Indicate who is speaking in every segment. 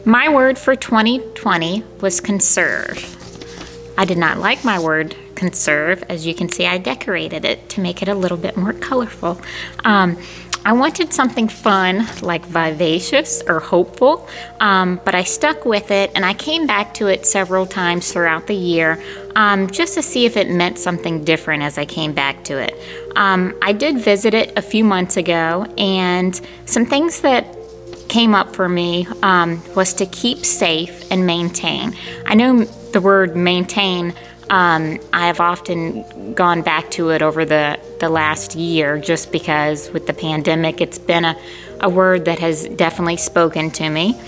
Speaker 1: My word for 2020 was conserve. I did not like my word conserve. As you can see, I decorated it to make it a little bit more colorful. I wanted something fun, like vivacious or hopeful, but I stuck with it, and I came back to it several times throughout the year just to see if it meant something different as I came back to it. I did visit it a few months ago, and some things that came up for me was to keep safe and maintain. I know the word maintain, I have often gone back to it over the last year just because with the pandemic it's been a word that has definitely spoken to me.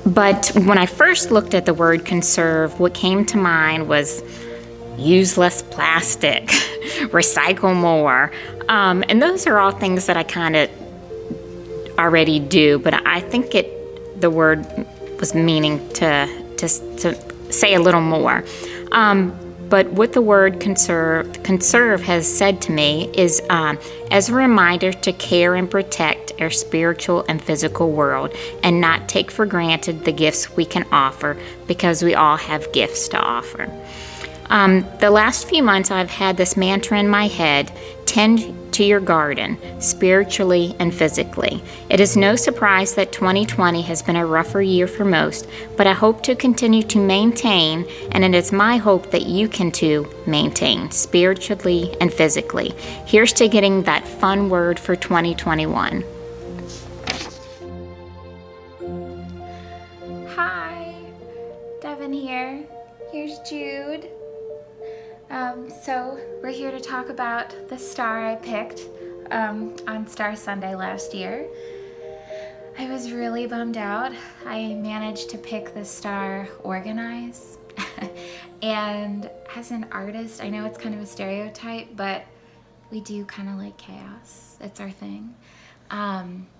Speaker 1: But when I first looked at the word conserve, what came to mind was use less plastic, recycle more. And those are all things that I kind of already do, but I think the word was meaning to say a little more. But what the word conserve has said to me is as a reminder to care and protect our spiritual and physical world and not take for granted the gifts we can offer, because we all have gifts to offer. The last few months I've had this mantra in my head: tend to your garden, spiritually and physically. It is no surprise that 2020 has been a rougher year for most, but I hope to continue to maintain, and it is my hope that you can too maintain, spiritually and physically. Here's to getting that fun word for 2021.
Speaker 2: Hi, Devin here. Here's Jude. So we're here to talk about the star I picked on Star Sunday last year. I was really bummed out. I managed to pick the star Organize. And as an artist, I know it's kind of a stereotype, but we do kind of like chaos. It's our thing.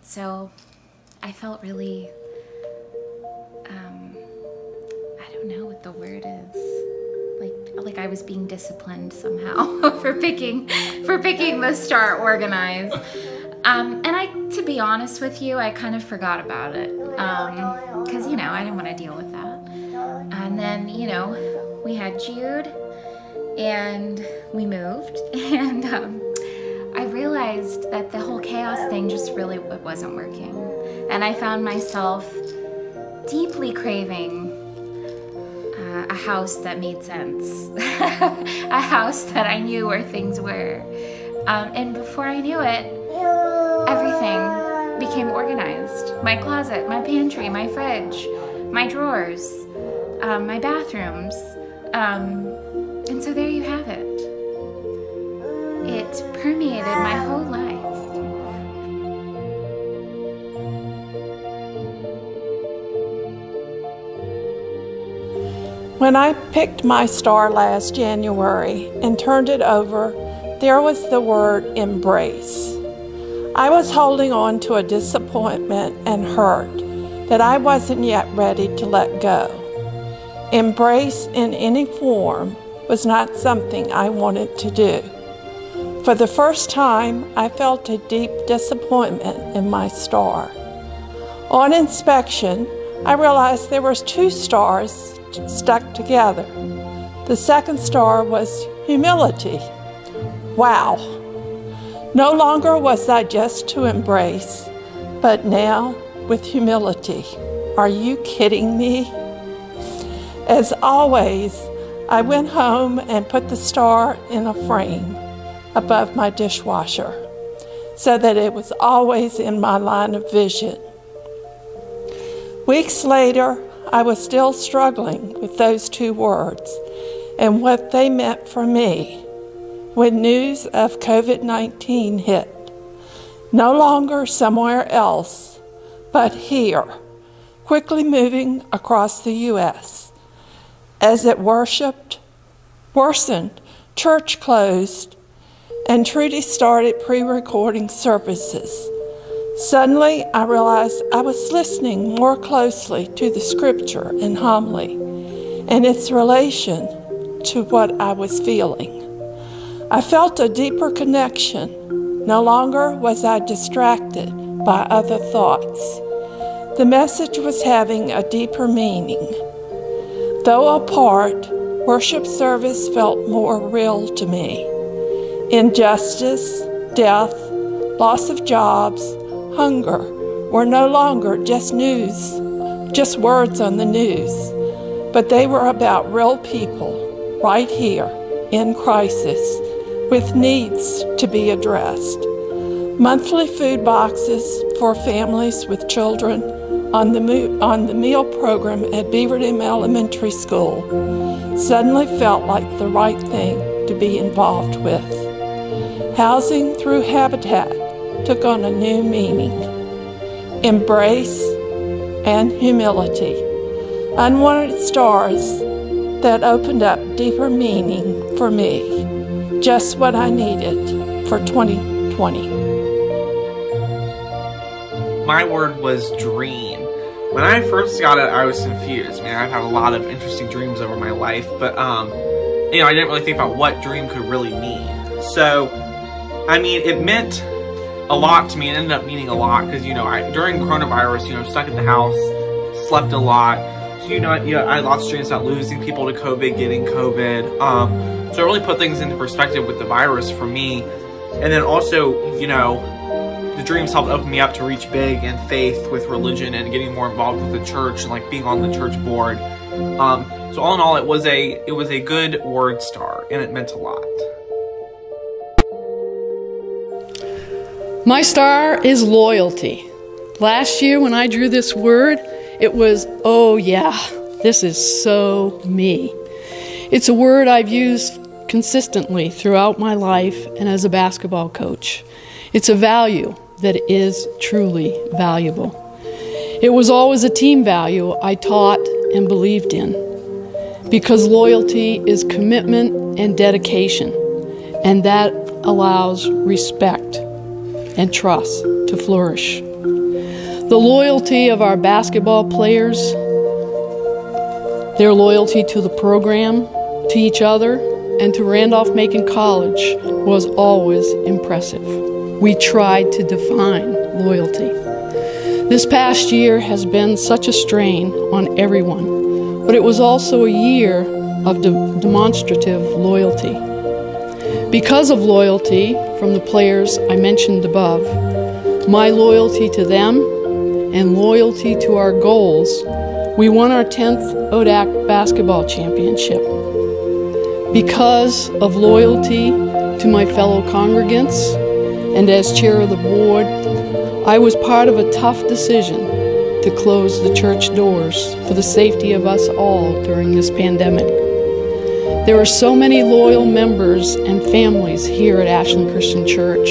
Speaker 2: So I felt really, I don't know what the word is. Like I was being disciplined somehow for picking the star Organize. And to be honest with you, I kind of forgot about it. Cause I didn't want to deal with that. And then, we had Jude and we moved, and I realized that the whole chaos thing just really wasn't working. And I found myself deeply craving a house that made sense, a house that I knew where things were. And before I knew it, everything became organized. My closet, my pantry, my fridge, my drawers, my bathrooms. And so there you have it. It permeated my whole life.
Speaker 3: When I picked my star last January and turned it over, there was the word embrace. I was holding on to a disappointment and hurt that I wasn't yet ready to let go. Embrace in any form was not something I wanted to do. For the first time, I felt a deep disappointment in my star. On inspection, I realized there were 2 stars stuck together. The second star was humility. Wow! No longer was I just to embrace, but now with humility. Are you kidding me? As always, I went home and put the star in a frame above my dishwasher so that it was always in my line of vision. Weeks later, I was still struggling with those 2 words and what they meant for me when news of COVID-19 hit. No longer somewhere else, but here, quickly moving across the U.S. As it worsened, church closed, and Trudy started pre-recording services. Suddenly, I realized I was listening more closely to the scripture and homily and its relation to what I was feeling. I felt a deeper connection. No longer was I distracted by other thoughts. The message was having a deeper meaning. Though apart, worship service felt more real to me. Injustice, death, loss of jobs, hunger were no longer just news, just words on the news, but they were about real people right here in crisis with needs to be addressed. Monthly food boxes for families with children on the meal program at Beaverdam Elementary School suddenly felt like the right thing to be involved with. Housing through Habitat took on a new meaning. Embrace and humility, unwanted stars that opened up deeper meaning for me, just what I needed for 2020.
Speaker 4: My word was dream. When I first got it, I was confused. I mean, I've had a lot of interesting dreams over my life, but, you know, I didn't really think about what dream could really mean. So, I mean, it meant a lot to me. It ended up meaning a lot because, you know, during coronavirus, you know, stuck in the house, slept a lot. So, you know, I had lots of dreams about losing people to COVID, getting COVID. So it really put things into perspective with the virus for me. And then also, you know, the dreams helped open me up to reach big in faith with religion and getting more involved with the church and like being on the church board. So all in all, it was a good word star, and it meant a lot.
Speaker 5: My star is loyalty. Last year when I drew this word, it was, oh yeah, this is so me. It's a word I've used consistently throughout my life and as a basketball coach. It's a value that is truly valuable. It was always a team value I taught and believed in, because loyalty is commitment and dedication, and that allows respect and trust to flourish. The loyalty of our basketball players, their loyalty to the program, to each other, and to Randolph-Macon College was always impressive. We tried to define loyalty. This past year has been such a strain on everyone, but it was also a year of demonstrative loyalty. Because of loyalty from the players I mentioned above, my loyalty to them and loyalty to our goals, we won our 10th ODAC basketball championship. Because of loyalty to my fellow congregants, and as chair of the board, I was part of a tough decision to close the church doors for the safety of us all during this pandemic. There are so many loyal members and families here at Ashland Christian Church.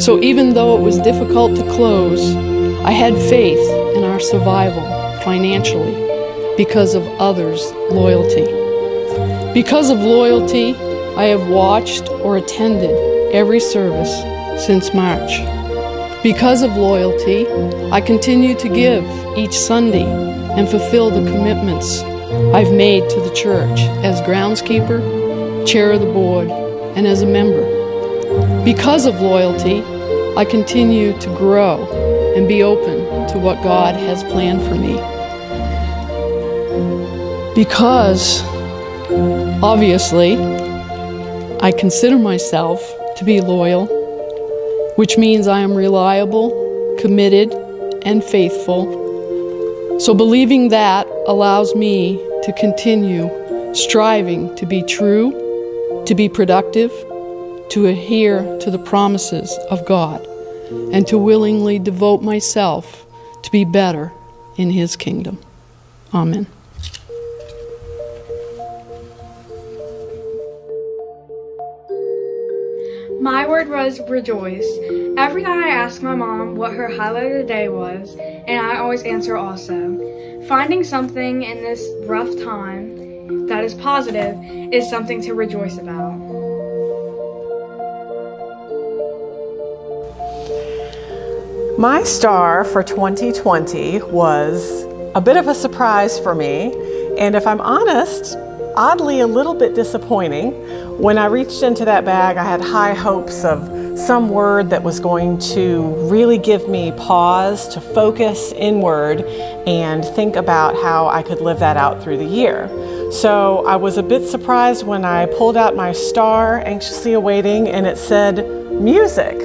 Speaker 5: So even though it was difficult to close, I had faith in our survival financially because of others' loyalty. Because of loyalty, I have watched or attended every service since March. Because of loyalty, I continue to give each Sunday and fulfill the commitments I've made to the church as groundskeeper, chair of the board, and as a member. Because of loyalty, I continue to grow and be open to what God has planned for me. Because, obviously, I consider myself to be loyal, which means I am reliable, committed, and faithful. So believing that allows me to continue striving to be true, to be productive, to adhere to the promises of God, and to willingly devote myself to be better in His kingdom. Amen.
Speaker 6: My word was rejoice. Every night I ask my mom what her highlight of the day was, and I always answer also. Finding something in this rough time that is positive is something to rejoice about.
Speaker 7: My star for 2020 was a bit of a surprise for me, and if I'm honest, oddly a little bit disappointing. When I reached into that bag, I had high hopes of some word that was going to really give me pause to focus inward and think about how I could live that out through the year. So I was a bit surprised when I pulled out my star, anxiously awaiting, and it said music.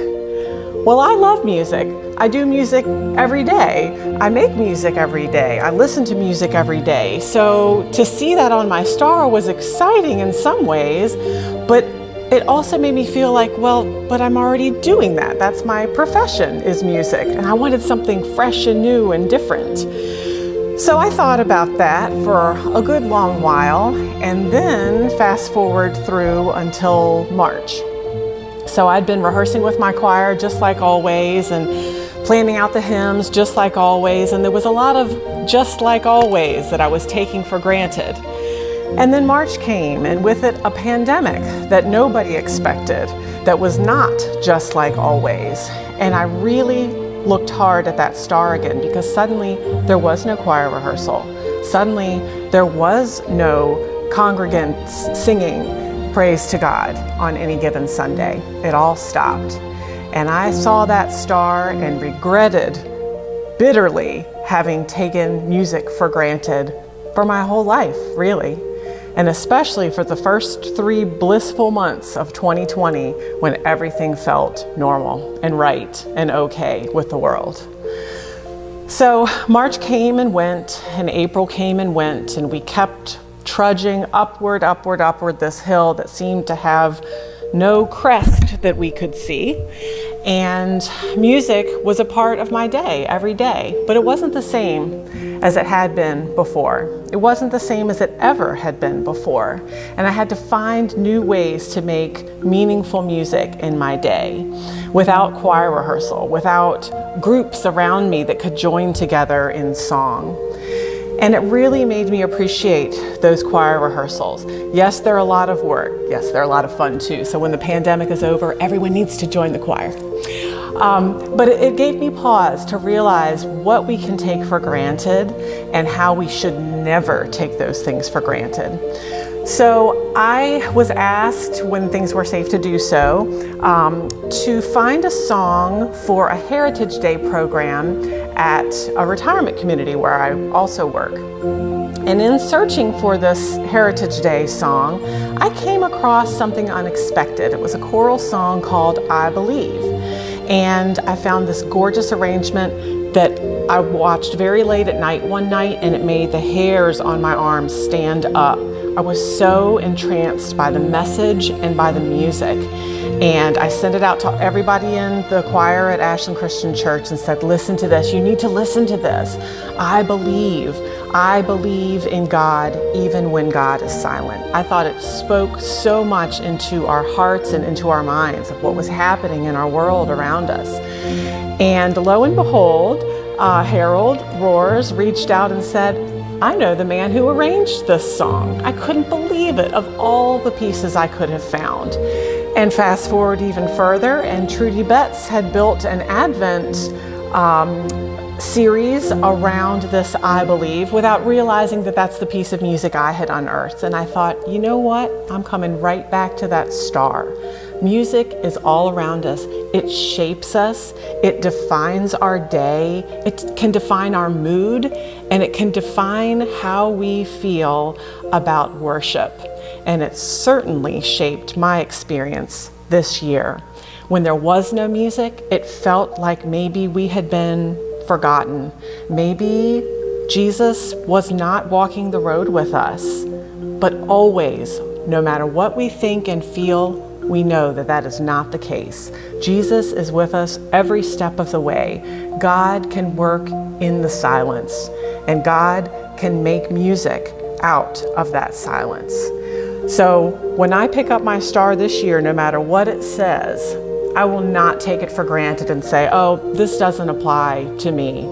Speaker 7: Well, I love music. I do music every day. I make music every day. I listen to music every day. So to see that on my star was exciting in some ways, but it also made me feel like, well, but I'm already doing that. That's my profession, is music. And I wanted something fresh and new and different. So I thought about that for a good long while, and then fast forward through until March. So I'd been rehearsing with my choir just like always, and planning out the hymns just like always, and there was a lot of just like always that I was taking for granted. And then March came, and with it a pandemic that nobody expected, that was not just like always. And I really looked hard at that star again, because suddenly there was no choir rehearsal. Suddenly there was no congregants singing praise to God on any given Sunday. It all stopped. And I saw that star and regretted bitterly having taken music for granted for my whole life, really. And especially for the first 3 blissful months of 2020, when everything felt normal and right and okay with the world. So March came and went, and April came and went, and we kept trudging upward, upward, upward this hill that seemed to have no crest that we could see. And music was a part of my day every day, but it wasn't the same as it had been before. It wasn't the same as it ever had been before. And I had to find new ways to make meaningful music in my day without choir rehearsal, without groups around me that could join together in song. And it really made me appreciate those choir rehearsals. Yes, they're a lot of work. Yes, they're a lot of fun too. So when the pandemic is over, everyone needs to join the choir. But it gave me pause to realize what we can take for granted and how we should never take those things for granted. So I was asked, when things were safe to do so, to find a song for a Heritage Day program at a retirement community where I also work. And in searching for this Heritage Day song, I came across something unexpected. It was a choral song called I Believe. And I found this gorgeous arrangement that I watched very late at night one night, and it made the hairs on my arms stand up. I was so entranced by the message and by the music. And I sent it out to everybody in the choir at Ashland Christian Church and said, listen to this. You need to listen to this. I believe in God even when God is silent. I thought it spoke so much into our hearts and into our minds of what was happening in our world around us. And lo and behold, Harold Roars reached out and said, I know the man who arranged this song. I couldn't believe it, of all the pieces I could have found. And fast forward even further, and Trudy Betts had built an Advent series around this I Believe without realizing that that's the piece of music I had unearthed. And I thought, you know what? I'm coming right back to that star. Music is all around us. It shapes us. It defines our day. It can define our mood, and it can define how we feel about worship. And it certainly shaped my experience this year. When there was no music, it felt like maybe we had been forgotten. Maybe Jesus was not walking the road with us. But always, no matter what we think and feel, we know that that is not the case. Jesus is with us every step of the way. God can work in the silence, and God can make music out of that silence. So when I pick up my star this year, no matter what it says, I will not take it for granted and say, oh, this doesn't apply to me.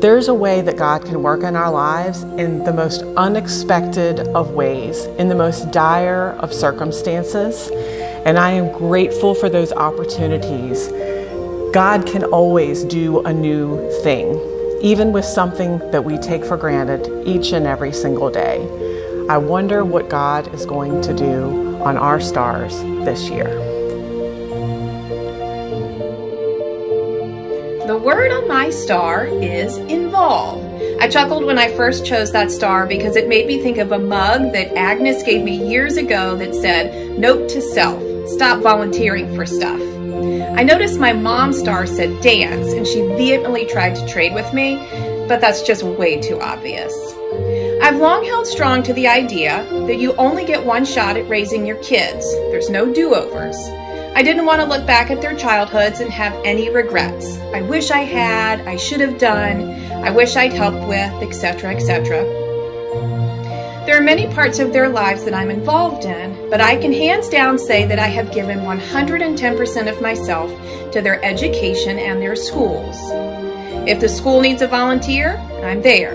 Speaker 7: There's a way that God can work in our lives in the most unexpected of ways, in the most dire of circumstances. And I am grateful for those opportunities. God can always do a new thing, even with something that we take for granted each and every single day. I wonder what God is going to do on our stars this year.
Speaker 8: The word on my star is involve. I chuckled when I first chose that star because it made me think of a mug that Agnes gave me years ago that said, "Note to self, stop volunteering for stuff." I noticed my mom's star said dance, and she vehemently tried to trade with me, but that's just way too obvious. I've long held strong to the idea that you only get one shot at raising your kids. There's no do-overs. I didn't want to look back at their childhoods and have any regrets. I wish I had, I should have done, I wish I'd helped with, etc., etc. There are many parts of their lives that I'm involved in, but I can hands down say that I have given 110% of myself to their education and their schools. If the school needs a volunteer, I'm there.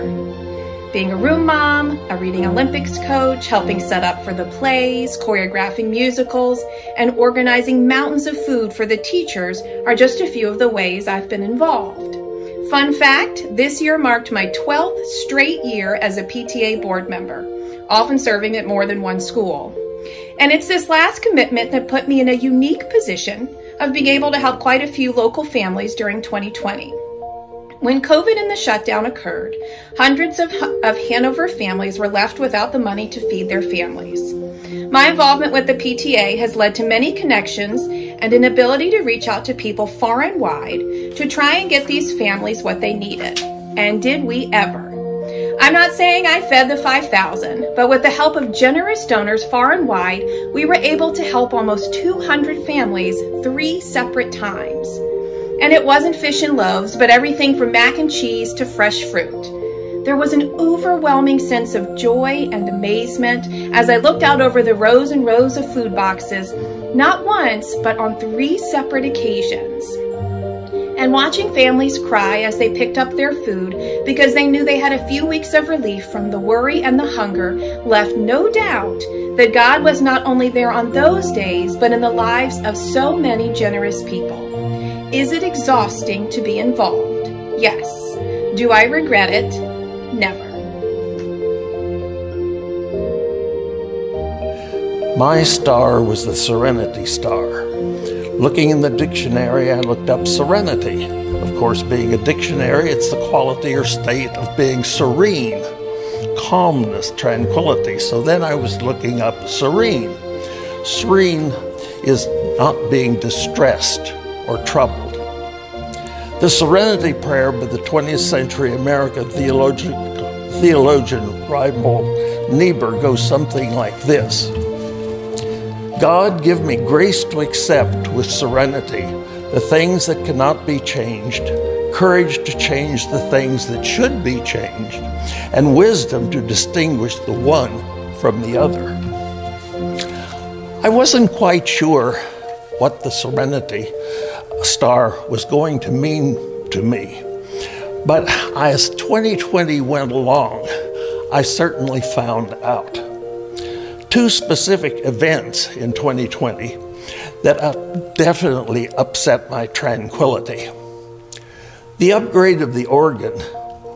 Speaker 8: Being a room mom, a reading Olympics coach, helping set up for the plays, choreographing musicals, and organizing mountains of food for the teachers are just a few of the ways I've been involved. Fun fact, this year marked my 12th straight year as a PTA board member, often serving at more than one school. And it's this last commitment that put me in a unique position of being able to help quite a few local families during 2020. When COVID and the shutdown occurred, hundreds of Hanover families were left without the money to feed their families. My involvement with the PTA has led to many connections and an ability to reach out to people far and wide to try and get these families what they needed. And did we ever? I'm not saying I fed the 5,000, but with the help of generous donors far and wide, we were able to help almost 200 families 3 separate times. And it wasn't fish and loaves, but everything from mac and cheese to fresh fruit. There was an overwhelming sense of joy and amazement as I looked out over the rows and rows of food boxes, not once, but on 3 separate occasions. And watching families cry as they picked up their food because they knew they had a few weeks of relief from the worry and the hunger left no doubt that God was not only there on those days, but in the lives of so many generous people. Is it exhausting to be involved? Yes. Do I regret it? Never.
Speaker 9: My star was the Serenity Star. Looking in the dictionary, I looked up serenity. Of course, being a dictionary, it's the quality or state of being serene, calmness, tranquility. So then I was looking up serene. Serene is not being distressed or troubled. The Serenity Prayer by the 20th century American theologian Reinhold Niebuhr goes something like this. God, give me grace to accept with serenity the things that cannot be changed, courage to change the things that should be changed, and wisdom to distinguish the one from the other. I wasn't quite sure what the Serenity Star was going to mean to me, but as 2020 went along, I certainly found out. 2 specific events in 2020 that definitely upset my tranquility. The upgrade of the organ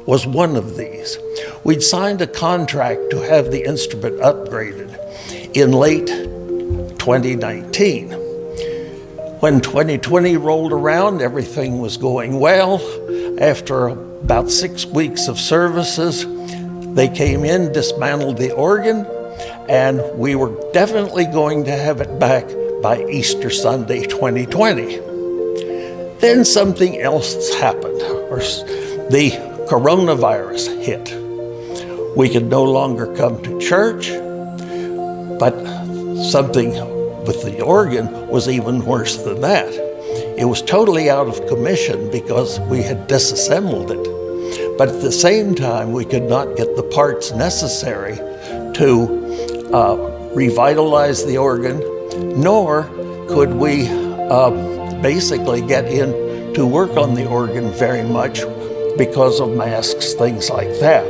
Speaker 9: was one of these. We'd signed a contract to have the instrument upgraded in late 2019. When 2020 rolled around, everything was going well. After about 6 weeks of services, they came in, dismantled the organ, and we were definitely going to have it back by Easter Sunday 2020. Then something else happened, the coronavirus hit. We could no longer come to church, but something with the organ was even worse than that. It was totally out of commission because we had disassembled it. But at the same time, we could not get the parts necessary to revitalize the organ, nor could we basically get in to work on the organ very much because of masks, things like that.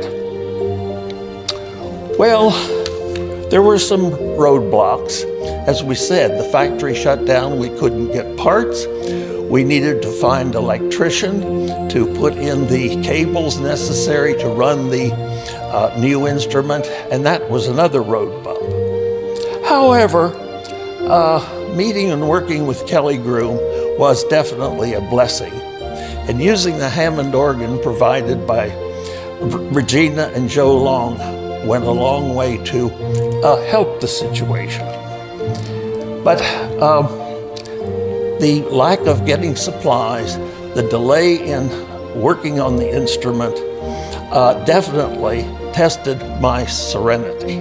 Speaker 9: Well, there were some roadblocks. As we said, the factory shut down, we couldn't get parts. We needed to find an electrician to put in the cables necessary to run the new instrument, and that was another road bump. However, meeting and working with Kelly Groom was definitely a blessing, and using the Hammond organ provided by Regina and Joe Long went a long way to help the situation. But the lack of getting supplies, the delay in working on the instrument definitely tested my serenity.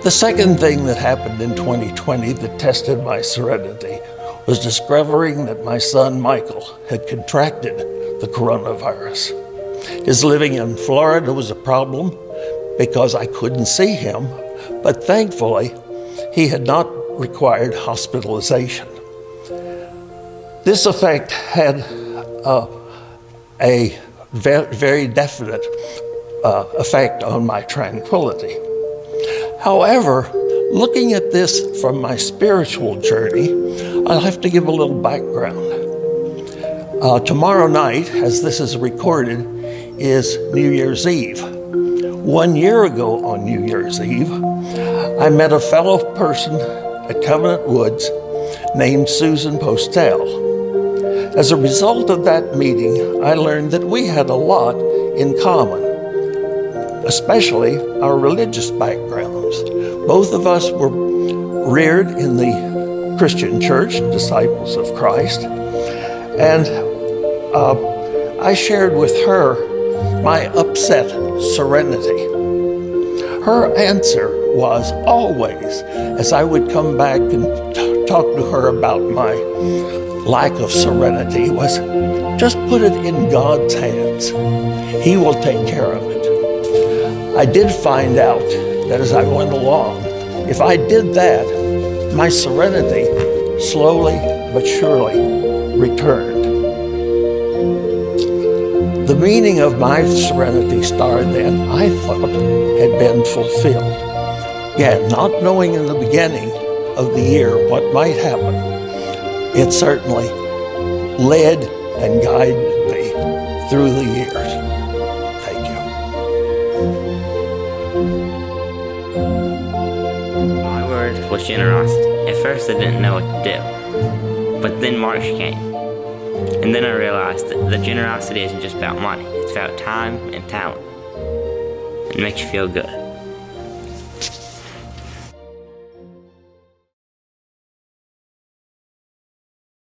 Speaker 9: The second thing that happened in 2020 that tested my serenity was discovering that my son Michael had contracted the coronavirus. His living in Florida was a problem because I couldn't see him, but thankfully he had not required hospitalization. This effect had a very definite effect on my tranquility. However, looking at this from my spiritual journey, I'll have to give a little background. Tomorrow night, as this is recorded, is New Year's Eve. 1 year ago on New Year's Eve, I met a fellow person at Covenant Woods named Susan Postel. As a result of that meeting, I learned that we had a lot in common, especially our religious backgrounds. Both of us were reared in the Christian church, Disciples of Christ, and I shared with her my upset serenity. Her answer was always, as I would come back and talk to her about my lack of serenity, was just put it in God's hands. He will take care of it. I did find out that as I went along, if I did that, my serenity slowly but surely returned. The meaning of my serenity star then, I thought, had been fulfilled. Again, not knowing in the beginning of the year what might happen, it certainly led and guided me through the years. Thank you.
Speaker 10: My word was generosity. At first I didn't know what to do, but then March came. And then I realized that the generosity isn't just about money, it's about time and talent. It makes you feel good.